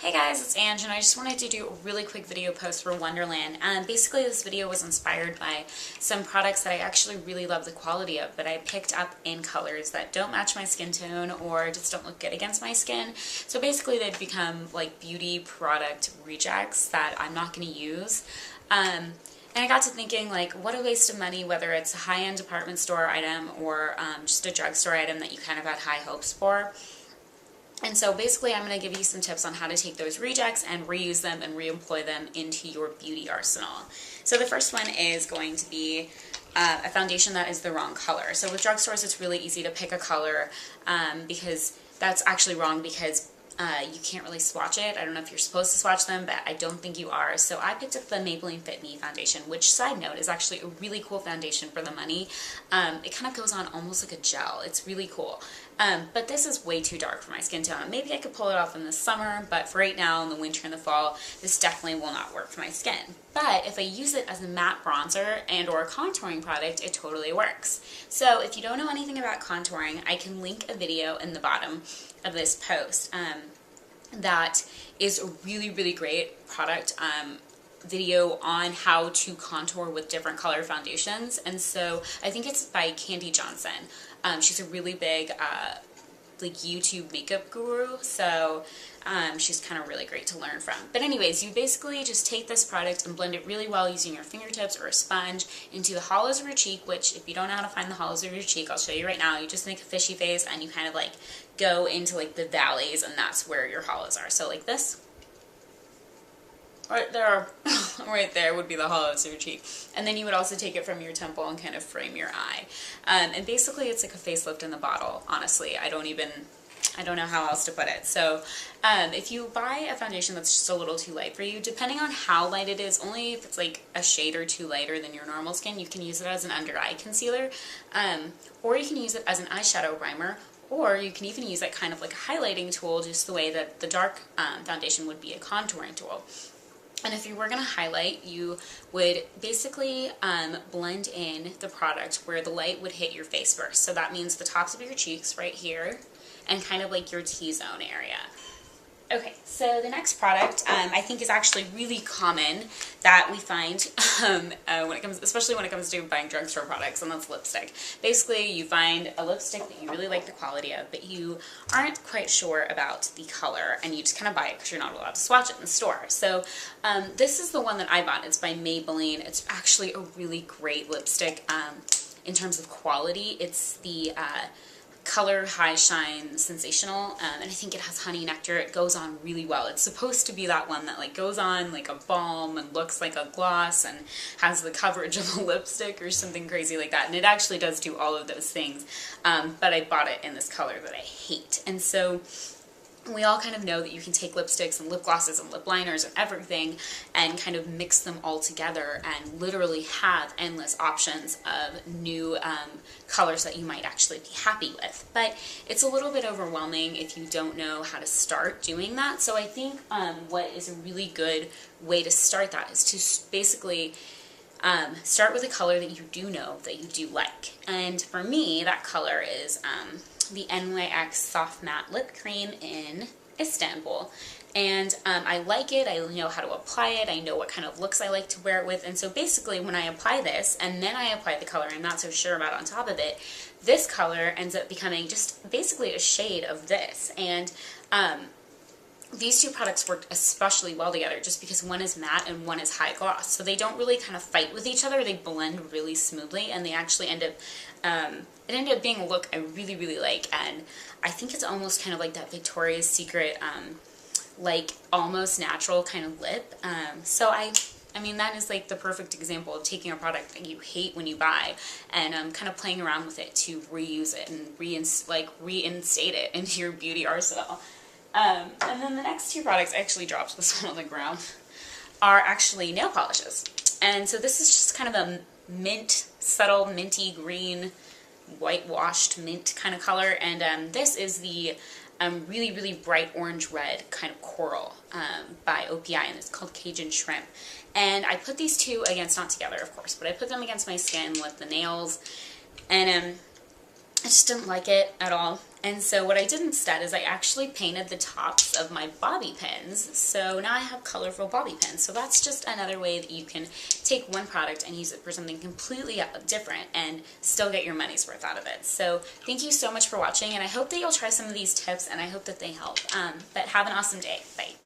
Hey guys, it's Ange, and I just wanted to do a really quick video post for Wonderland. Basically, this video was inspired by some products that I actually really love the quality of, but I picked up in colors that don't match my skin tone or just don't look good against my skin. So basically, they've become like beauty product rejects that I'm not going to use. And I got to thinking, like, what a waste of money, whether it's a high-end department store item or just a drugstore item that you kind of had high hopes for. And so basically I'm going to give you some tips on how to take those rejects and reuse them and reemploy them into your beauty arsenal. So the first one is going to be a foundation that is the wrong color. So with drugstores it's really easy to pick a color because that's actually wrong because you can't really swatch it. I don't know if you're supposed to swatch them, but I don't think you are. So I picked up the Maybelline Fit Me foundation, which, side note, is actually a really cool foundation for the money. It kind of goes on almost like a gel. It's really cool. But this is way too dark for my skin tone. Maybe I could pull it off in the summer, but for right now, in the winter and the fall, this definitely will not work for my skin. But if I use it as a matte bronzer and or a contouring product, it totally works. So if you don't know anything about contouring, I can link a video in the bottom of this post that is a really, really great product video on how to contour with different color foundations. And so I think it's by Candy Johnson. She's a really big like YouTube makeup guru, so she's kind of really great to learn from. But anyways, you basically just take this product and blend it really well using your fingertips or a sponge into the hollows of your cheek, which if you don't know how to find the hollows of your cheek, I'll show you right now. You just make a fishy face and you kind of like go into like the valleys, and that's where your hollows are. So like this. Right there, right there would be the hollows of your cheek. And then you would also take it from your temple and kind of frame your eye. And basically it's like a facelift in the bottle, honestly. I don't know how else to put it. So if you buy a foundation that's just a little too light for you, depending on how light it is, only if it's like a shade or two lighter than your normal skin, you can use it as an under eye concealer, or you can use it as an eyeshadow primer, or you can even use it kind of like a highlighting tool, just the way that the dark foundation would be a contouring tool. And if you were going to highlight, you would basically blend in the product where the light would hit your face first. So that means the tops of your cheeks right here and kind of like your T-zone area. Okay, so the next product I think is actually really common that we find especially when it comes to buying drugstore products, and that's lipstick. Basically, you find a lipstick that you really like the quality of, but you aren't quite sure about the color, and you just kind of buy it because you're not allowed to swatch it in the store. So this is the one that I bought. It's by Maybelline. It's actually a really great lipstick in terms of quality. It's the Color High Shine Sensational, and I think it has honey nectar. It goes on really well. It's supposed to be that one that like goes on like a balm and looks like a gloss and has the coverage of a lipstick or something crazy like that, and it actually does do all of those things, but I bought it in this color that I hate. And so we all kind of know that you can take lipsticks and lip glosses and lip liners and everything and kind of mix them all together and literally have endless options of new colors that you might actually be happy with. But it's a little bit overwhelming if you don't know how to start doing that. So I think what is a really good way to start that is to basically start with a color that you do know that you do like. And for me, that color is the NYX Soft Matte Lip Cream in Istanbul. And I like it, I know how to apply it, I know what kind of looks I like to wear it with, and so basically when I apply this, and then I apply the color I'm not so sure about on top of it, this color ends up becoming just basically a shade of this. And these two products work especially well together just because one is matte and one is high gloss. So they don't really kind of fight with each other, they blend really smoothly, and they actually end up, it ended up being a look I really, really like. And I think it's almost kind of like that Victoria's Secret, like almost natural kind of lip. So I mean, that is like the perfect example of taking a product that you hate when you buy and kind of playing around with it to reuse it and reinstate it into your beauty arsenal. And then the next two products, I actually dropped this one on the ground, are actually nail polishes. And so this is just kind of a mint, subtle minty green, whitewashed mint kind of color. And this is the really, really bright orange red kind of coral by OPI, and it's called Cajun Shrimp. And I put these two against, not together of course, but I put them against my skin with the nails. And I just didn't like it at all. And so what I did instead is I actually painted the tops of my bobby pins. So now I have colorful bobby pins. So that's just another way that you can take one product and use it for something completely different and still get your money's worth out of it. So thank you so much for watching, and I hope that you'll try some of these tips, and I hope that they help. But have an awesome day. Bye.